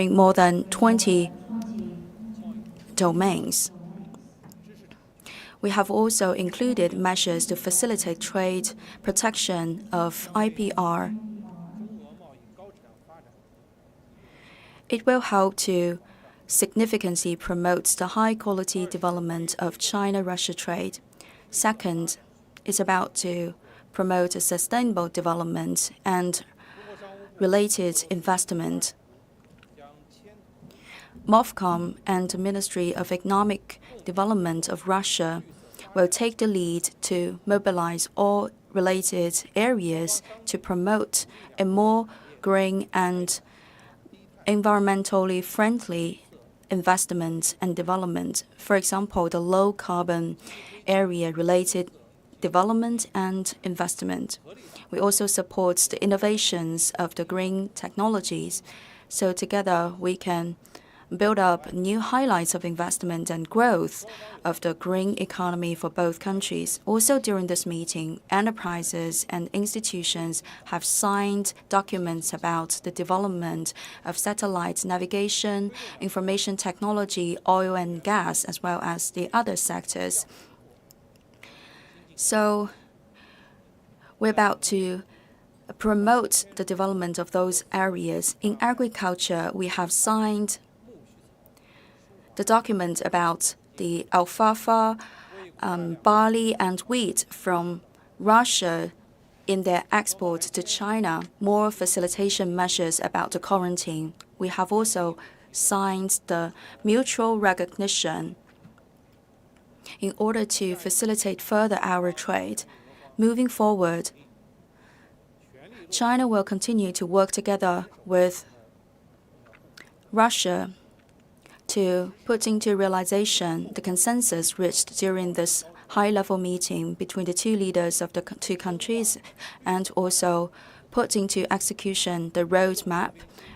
more than 20 domains. We have also included measures to facilitate trade, protection of IPR. It will help to significantly promote the high-quality development of China-Russia trade. Second, it's about to promote a sustainable development and related investment. MOFCOM and the Ministry of Economic Development of Russia will take the lead to mobilize all related areas to promote a more green and environmentally friendly investment and development. For example, the low-carbon area-related development and investment. We also support the innovations of the green technologies, so together we can build up new highlights of investment and growth of the green economy for both countries. Also during this meeting, enterprises and institutions have signed documents about the development of satellite navigation, information technology, oil and gas, as well as the other sectors. So we're about to promote the development of those areas. In agriculture, we have signed the document about the alfalfa, barley, and wheat from Russia in their export to China, more facilitation measures about the quarantine. We have also signed the mutual recognition in order to facilitate further our trade. Moving forward, China will continue to work together with Russia to put into realization the consensus reached during this high-level meeting between the two leaders of the two countries, and also put into execution the roadmap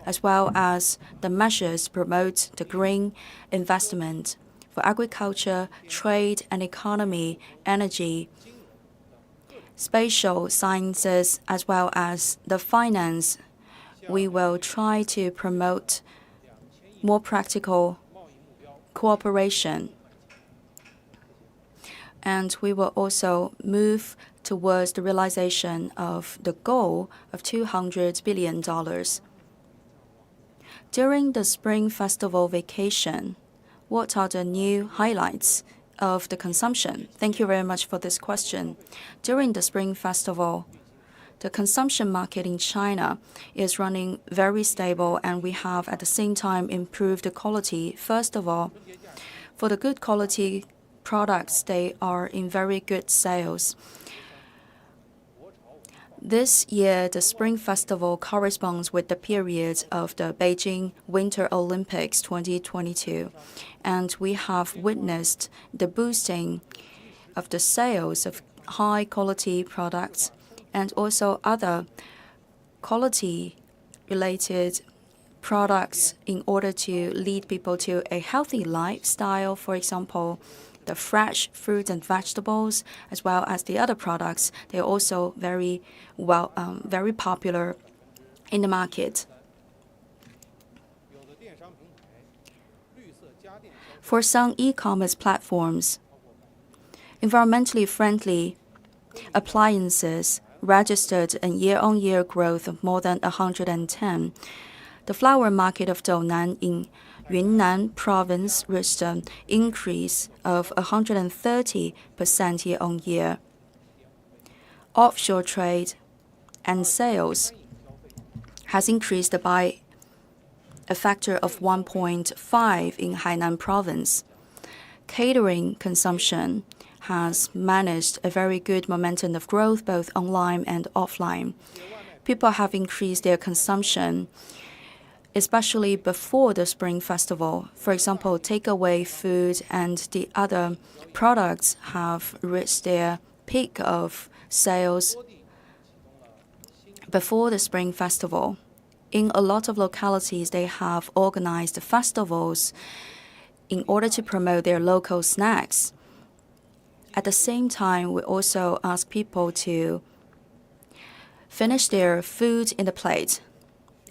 as well as the measures to promote the green investment for agriculture, trade and economy, energy, spatial sciences, as well as the finance. We will try to promote more practical cooperation. And we will also move towards the realization of the goal of $200 billion. During the Spring Festival vacation, what are the new highlights of the consumption? Thank you very much for this question. During the Spring Festival, the consumption market in China is running very stable, and we have at the same time improved the quality. First of all, for the good quality products, they are in very good sales. This year, the Spring Festival corresponds with the period of the Beijing Winter Olympics 2022, and we have witnessed the boosting of the sales of high-quality products and also other quality-related products in order to lead people to a healthy lifestyle. For example, the fresh fruits and vegetables, as well as the other products, they're also very popular in the market. For some e-commerce platforms, environmentally friendly appliances registered a year-on-year growth of more than 110. The flower market of Dounan in Yunnan province reached an increase of 130% year-on-year. Offshore trade and sales has increased by a factor of 1.5 in Hainan province. Catering consumption has managed a very good momentum of growth both online and offline. People have increased their consumption, especially before the Spring Festival. For example, takeaway food and the other products have reached their peak of sales before the Spring Festival. In a lot of localities, they have organized festivals in order to promote their local snacks. At the same time, we also ask people to finish their food in the plate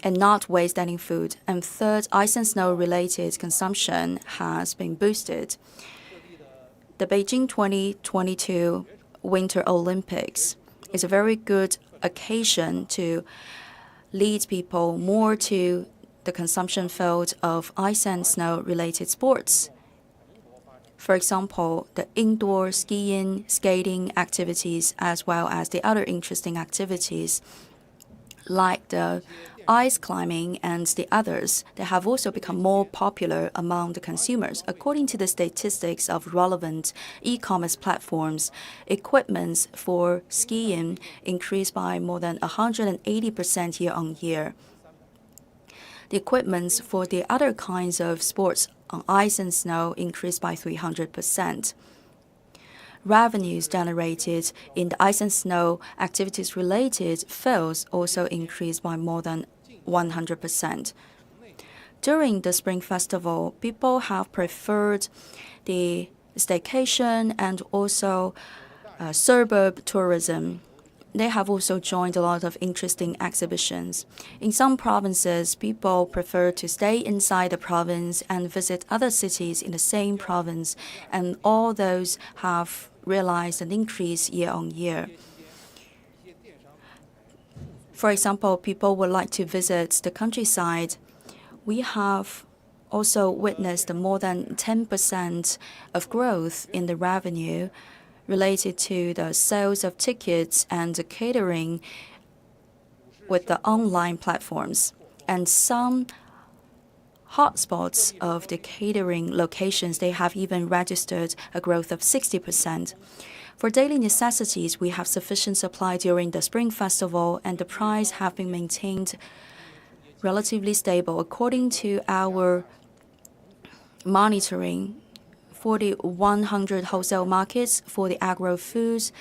and not waste any food. And third, ice and snow-related consumption has been boosted. The Beijing 2022 Winter Olympics is a very good occasion to lead people more to the consumption field of ice and snow-related sports. For example, the indoor skiing, skating activities, as well as the other interesting activities like the ice climbing and the others, they have also become more popular among the consumers. According to the statistics of relevant e-commerce platforms, equipments for skiing increased by more than 180% year-on-year. The equipments for the other kinds of sports on ice and snow increased by 300%. Revenues generated in the ice and snow activities-related fields also increased by more than 100%. During the Spring Festival, people have preferred the staycation and also suburb tourism. They have also joined a lot of interesting exhibitions. In some provinces, people prefer to stay inside the province and visit other cities in the same province, and all those have realized an increase year-on-year. For example, people would like to visit the countryside. We have also witnessed more than 10% of growth in the revenue related to the sales of tickets and the catering with the online platforms. And some hotspots of the catering locations, they have even registered a growth of 60%. For daily necessities, we have sufficient supply during the Spring Festival, and the price have been maintained relatively stable. According to our monitoring, for the 100 wholesale markets, for the agro-foods,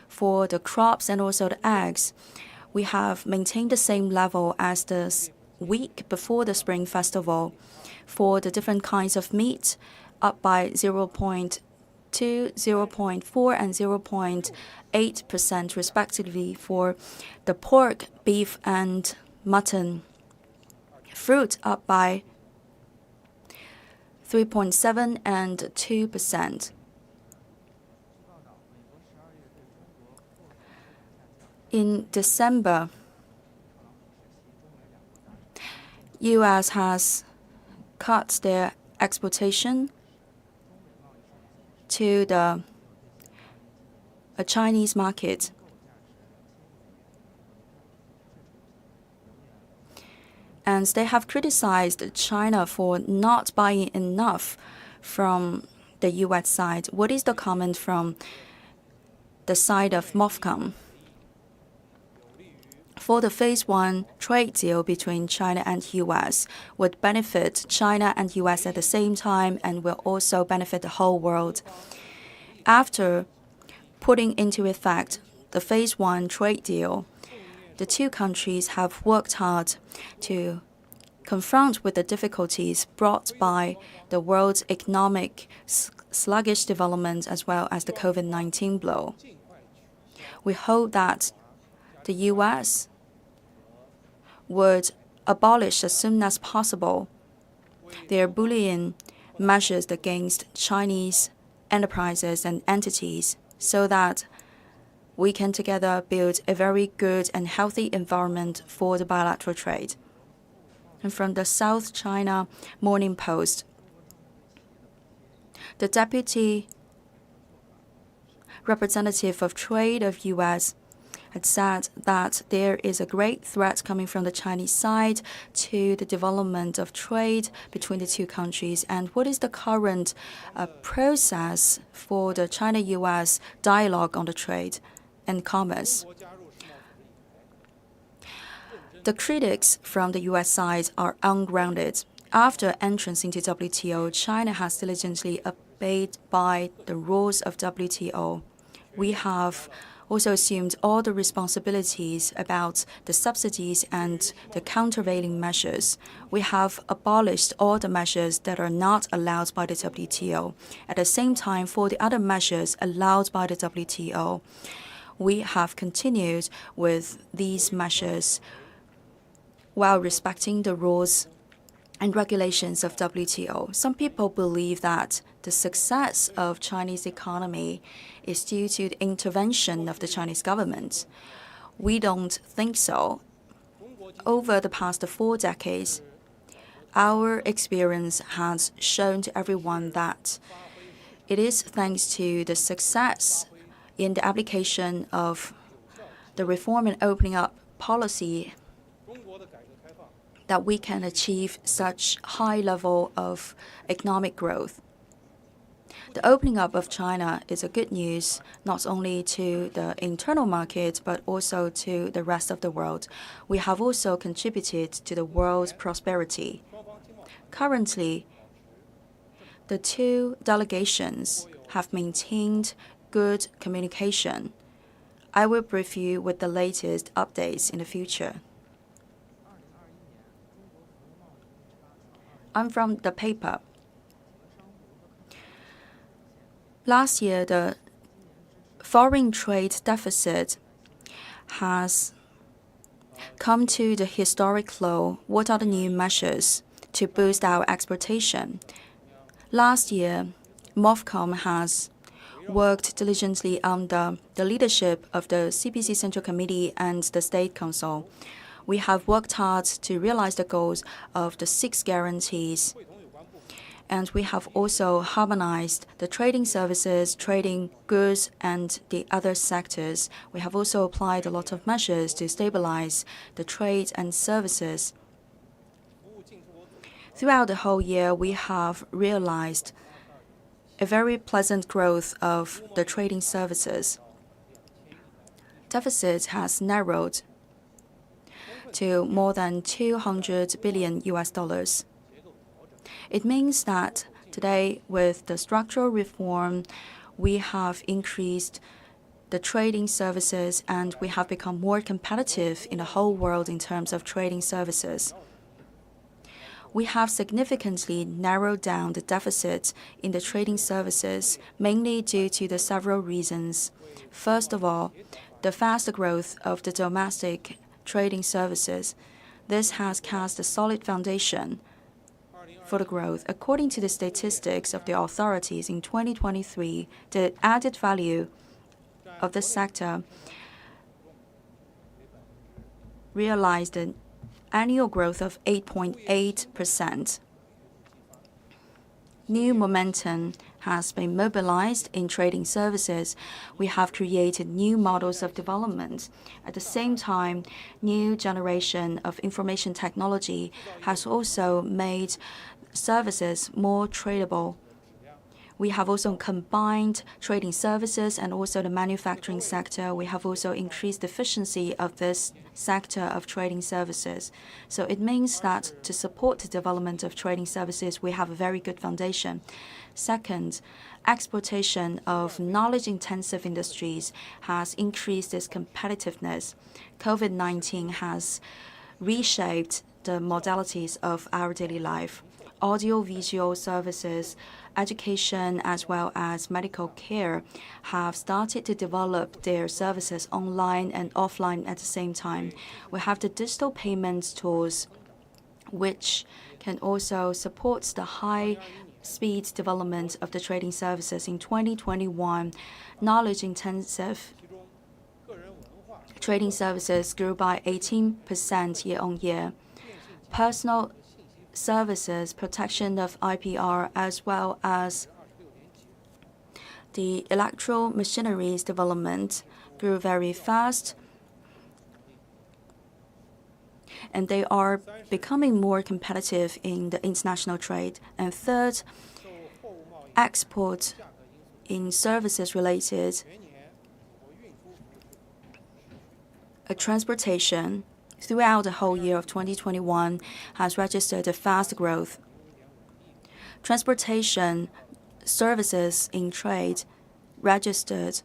for the crops, and also the eggs, we have maintained the same level as the week before the Spring Festival. For the different kinds of meat, up by 0.2, 0.4, and 0.8% respectively for the pork, beef, and mutton. Fruit up by 3.7 and 2%. In December, U.S. has cut their exportation to the Chinese market. And they have criticized China for not buying enough from the U.S. side. What is the comment from the side of MOFCOM? For the Phase 1 trade deal between China and U.S. would benefit China and U.S. at the same time and will also benefit the whole world. After putting into effect the Phase 1 trade deal, the two countries have worked hard to confront with the difficulties brought by the world's economic sluggish development as well as the COVID-19 blow. We hope that the U.S. would abolish as soon as possible their bullying measures against Chinese enterprises and entities so that we can together build a very good and healthy environment for the bilateral trade. And from the South China Morning Post, the deputy representative of trade of U.S. had said that there is a great threat coming from the Chinese side to the development of trade between the two countries. And what is the current process for the China-U.S. dialogue on the trade and commerce? The critics from the U.S. side are ungrounded. After entrance into WTO, China has diligently obeyed by the rules of WTO. We have also assumed all the responsibilities about the subsidies and the countervailing measures. We have abolished all the measures that are not allowed by the WTO. At the same time, for the other measures allowed by the WTO, we have continued with these measures while respecting the rules and regulations of WTO. Some people believe that the success of Chinese economy is due to the intervention of the Chinese government. We don't think so. Over the past 4 decades, our experience has shown to everyone that it is thanks to the success in the application of the reform and opening up policy that we can achieve such high level of economic growth. The opening up of China is a good news, not only to the internal market, but also to the rest of the world. We have also contributed to the world's prosperity. Currently, the 2 delegations have maintained good communication. I will brief you with the latest updates in the future. I'm from the paper. Last year, the foreign trade deficit has come to the historic low. What are the new measures to boost our exportation? Last year, MOFCOM has worked diligently under the leadership of the CPC Central Committee and the State Council. We have worked hard to realize the goals of the 6 guarantees. And we have also harmonized the trading services, trading goods, and the other sectors. We have also applied a lot of measures to stabilize the trade and services. Throughout the whole year, we have realized a very pleasant growth of the trading services. Deficit has narrowed to more than 200 billion US dollars. It means that today, with the structural reform, we have increased the trading services and we have become more competitive in the whole world in terms of trading services. We have significantly narrowed down the deficit in the trading services, mainly due to the several reasons. First of all, the fast growth of the domestic trading services. This has cast a solid foundation for the growth. According to the statistics of the authorities in 2023, the added value of the sector realized an annual growth of 8.8%. New momentum has been mobilized in trading services. We have created new models of development. At the same time, new generation of information technology has also made services more tradable. We have also combined trading services and also the manufacturing sector. We have also increased the efficiency of this sector of trading services. So it means that to support the development of trading services, we have a very good foundation. Second, exportation of knowledge-intensive industries has increased its competitiveness. COVID-19 has reshaped the modalities of our daily life. Audio-visual services, education, as well as medical care have started to develop their services online and offline at the same time. We have the digital payment tools, which can also support the high-speed development of the trading services. In 2021, knowledge-intensive trading services grew by 18% year-on-year. Personal services, protection of IPR, as well as the electro machineries development grew very fast, and they are becoming more competitive in the international trade. And third, export in services related transportation throughout the whole year of 2021 has registered a fast growth. Transportation services in trade registered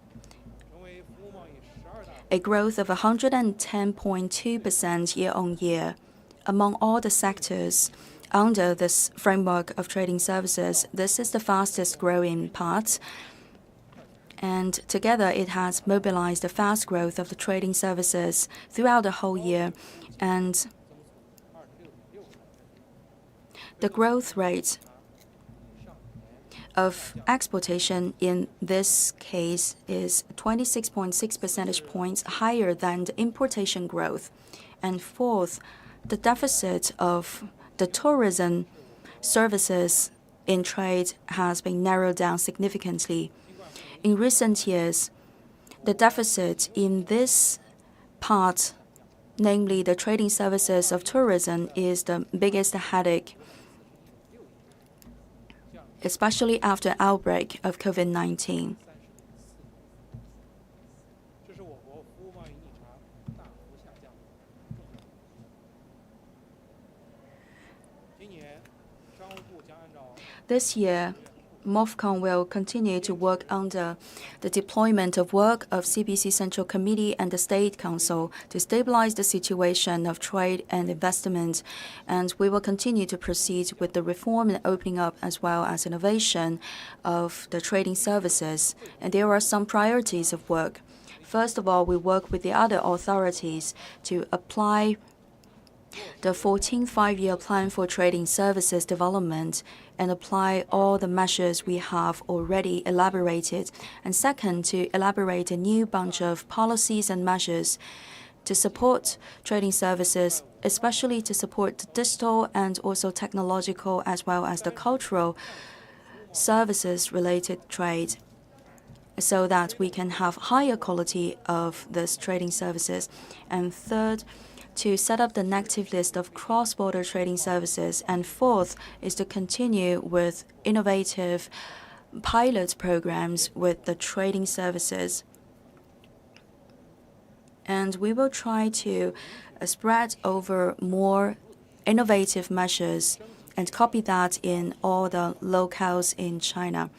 a growth of 110.2% year-on-year. Among all the sectors under this framework of trading services, this is the fastest growing part. And together, it has mobilized the fast growth of the trading services throughout the whole year. And The growth rate of exportation in this case is 26.6 percentage points higher than the importation growth. And fourth, the deficit of the tourism services in trade has been narrowed down significantly. In recent years, the deficit in this part, namely the trading services of tourism, is the biggest headache, especially after outbreak of COVID-19. This year, MOFCOM will continue to work under the deployment of work of CPC Central Committee and the State Council to stabilize the situation of trade and investment, and we will continue to proceed with the reform and opening up as well as innovation of the trading services. And there are some priorities of work. First of all, we work with the other authorities to apply the 14th Five-Year Plan for Trading Services Development and apply all the measures we have already elaborated. And second, to elaborate a new bunch of policies and measures to support trading services, especially to support the digital and also technological as well as the cultural services-related trade, so that we can have higher quality of this trading services. And third, to set up the negative list of cross-border trading services. And fourth is to continue with innovative pilot programs with the trading services. And we will try to spread over more innovative measures and copy that in all the locales in China.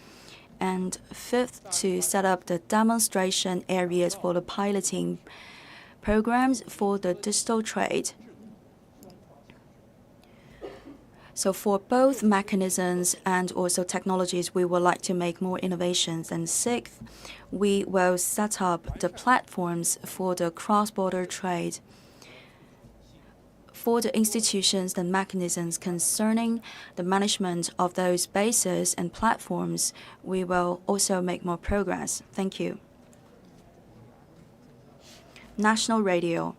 And fifth, to set up the demonstration areas for the piloting programs for the digital trade. So for both mechanisms and also technologies, we would like to make more innovations. And sixth, we will set up the platforms for the cross-border trade. For the institutions and mechanisms concerning the management of those bases and platforms, we will also make more progress. Thank you. National Radio.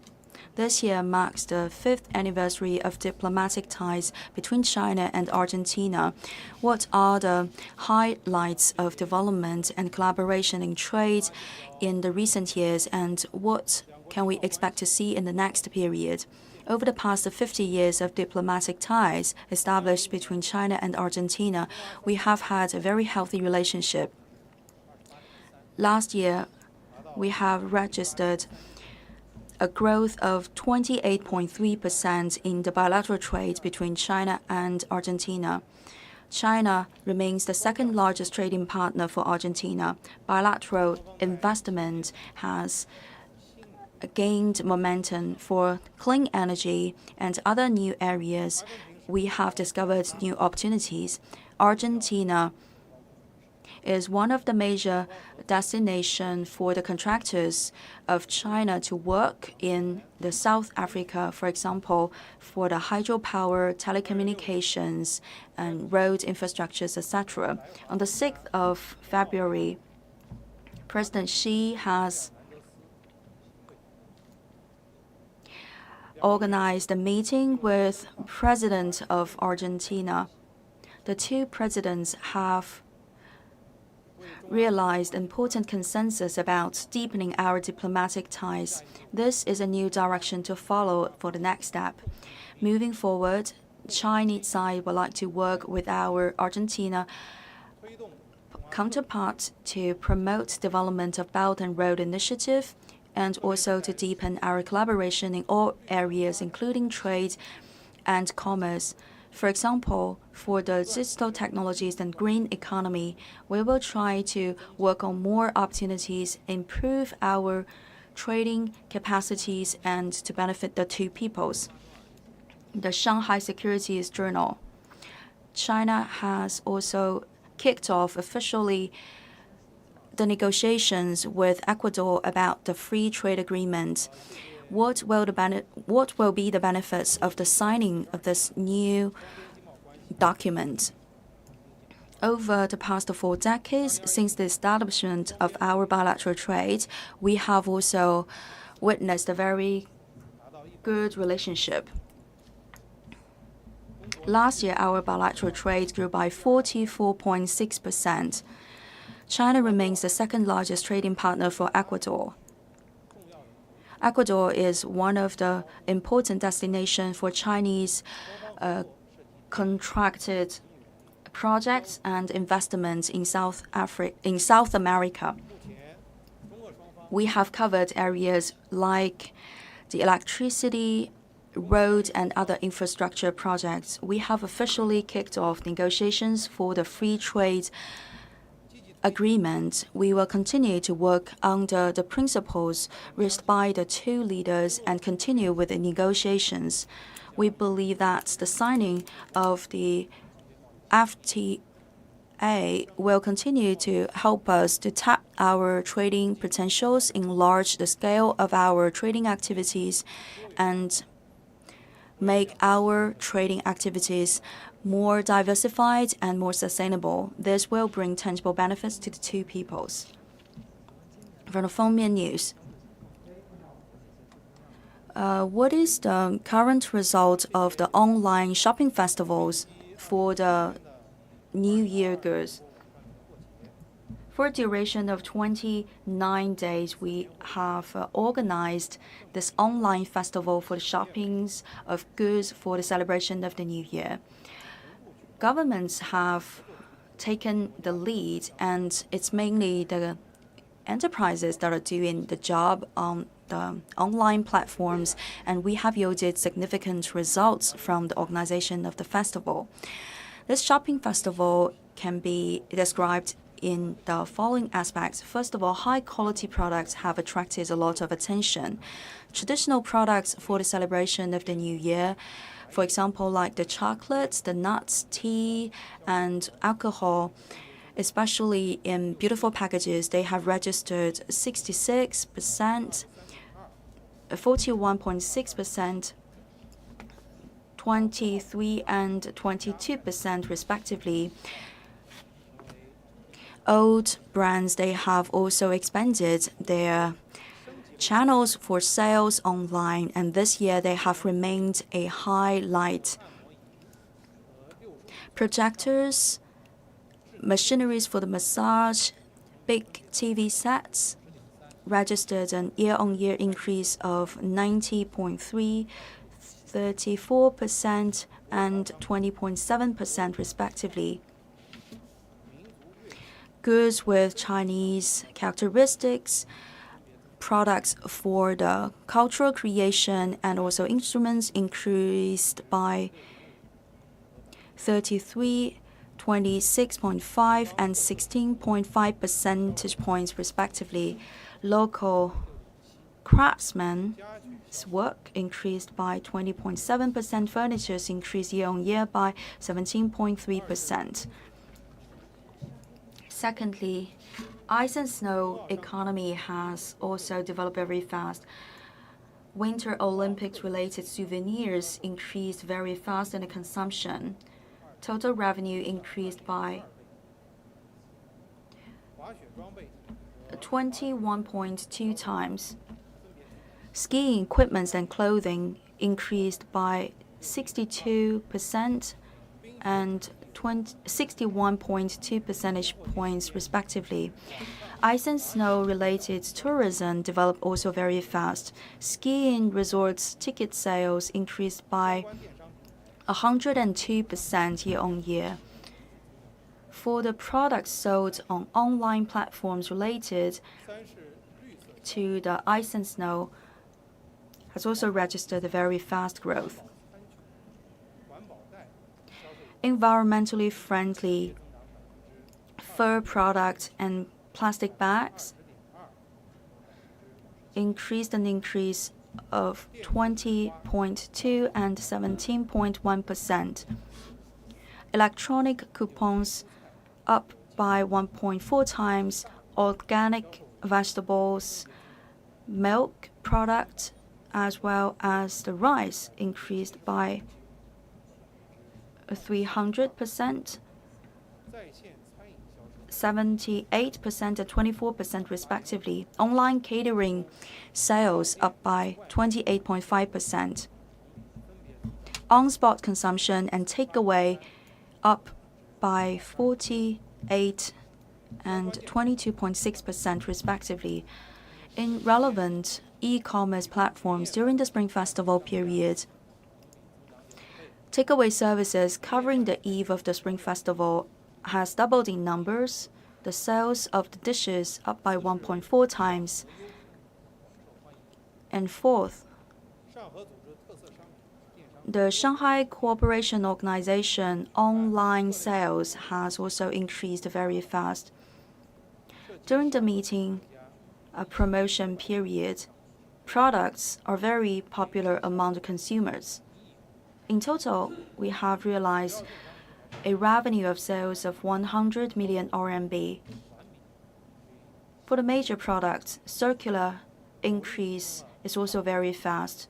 This year marks the 5th anniversary of diplomatic ties between China and Argentina. What are the highlights of development and collaboration in trade in the recent years, and what can we expect to see in the next period? Over the past 50 years of diplomatic ties established between China and Argentina, we have had a very healthy relationship. Last year, we have registered a growth of 28.3% in the bilateral trade between China and Argentina. China remains the second largest trading partner for Argentina. Bilateral investment has gained momentum for clean energy and other new areas. We have discovered new opportunities. Argentina is one of the major destinations for the contractors of China to work in the South Africa, for example, for the hydropower, telecommunications, and road infrastructures, etc. On the 6th of February, President Xi has organized a meeting with President of Argentina. The two presidents have realized important consensus about deepening our diplomatic ties. This is a new direction to follow for the next step. Moving forward, Chinese side would like to work with our Argentina counterpart to promote development of Belt and Road Initiative and also to deepen our collaboration in all areas, including trade and commerce. For example, for the digital technologies and green economy, we will try to work on more opportunities, improve our trading capacities, and to benefit the two peoples. The Shanghai Securities Journal. China has also kicked off officially the negotiations with Ecuador about the free trade agreement. What will be the benefits of the signing of this new document. Over the past 4 decades, since the establishment of our bilateral trade, we have also witnessed a very good relationship. Last year, our bilateral trade grew by 44.6%. China remains the second largest trading partner for Ecuador. Ecuador is one of the important destinations for Chinese contracted projects and investments in South America. We have covered areas like the electricity, road, and other infrastructure projects. We have officially kicked off negotiations for the free trade agreement. We will continue to work under the principles reached by the 2 leaders and continue with the negotiations. We believe that the signing of the FTA will continue to help us to tap our trading potentials, enlarge the scale of our trading activities, and make our trading activities more diversified and more sustainable. This will bring tangible benefits to the 2 peoples. From the Fengmian News. What is the current result of the online shopping festivals for the New Year goods? For a duration of 29 days, we have organized this online festival for the shoppings of goods for the celebration of the New Year. Governments have taken the lead, and it's mainly the enterprises that are doing the job on the online platforms, and we have yielded significant results from the organization of the festival. This shopping festival can be described in the following aspects. First of all, high-quality products have attracted a lot of attention. Traditional products for the celebration of the New Year, for example, like the chocolates, the nuts, tea, and alcohol, especially in beautiful packages, they have registered 66%, 41.6%, 23% and 22% respectively. Old brands, they have also expanded their channels for sales online, and this year they have remained a highlight. Projectors, machineries for the massage, big TV sets registered an year-on-year increase of 90.3%, 34%, and 20.7% respectively. Goods with Chinese characteristics, products for the cultural creation, and also instruments increased by 33, 26.5, and 16.5 percentage points respectively. Local craftsmen's work increased by 20.7%. Furnitures increased year-on-year by 17.3%. Secondly, ice and snow economy has also developed very fast. Winter Olympics-related souvenirs increased very fast in the consumption. Total revenue increased by 21.2 times. Skiing equipment and clothing increased by 62% and 61.2 percentage points respectively. Ice and snow-related tourism developed also very fast. Skiing resorts ticket sales increased by 102% year-on-year. For the products sold on online platforms related to the ice and snow, has also registered a very fast growth. Environmentally friendly fur products and plastic bags increased an increase of 20.2 and 17.1%. Electronic coupons up by 1.4 times. Organic vegetables, milk products, as well as the rice increased by 300%, 78% and 24% respectively. Online catering sales up by 28.5%. On-spot consumption and takeaway up by 48 and 22.6% respectively. In relevant e-commerce platforms during the Spring Festival period, takeaway services covering the eve of the Spring Festival has doubled in numbers. The sales of the dishes up by 1.4 times. And fourth, the Shanghai Cooperation Organization online sales has also increased very fast. During the meeting promotion period, products are very popular among the consumers. In total, we have realized a revenue of sales of 100 million RMB. For the major products, circular increase is also very fast.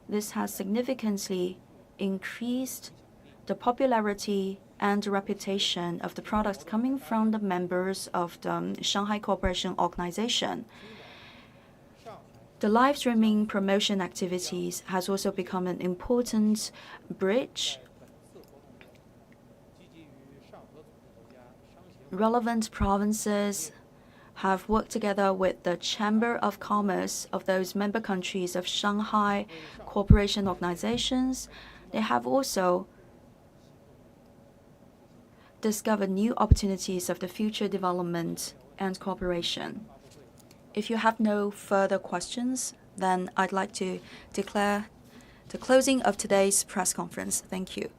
This has significantly increased the popularity and reputation of the products coming from the members of the Shanghai Cooperation Organization. The live streaming promotion activities has also become an important bridge. Relevant provinces have worked together with the Chamber of Commerce of those member countries of Shanghai Cooperation Organizations. They have also discovered new opportunities of the future development and cooperation. If you have no further questions, then I'd like to declare the closing of today's press conference. Thank you.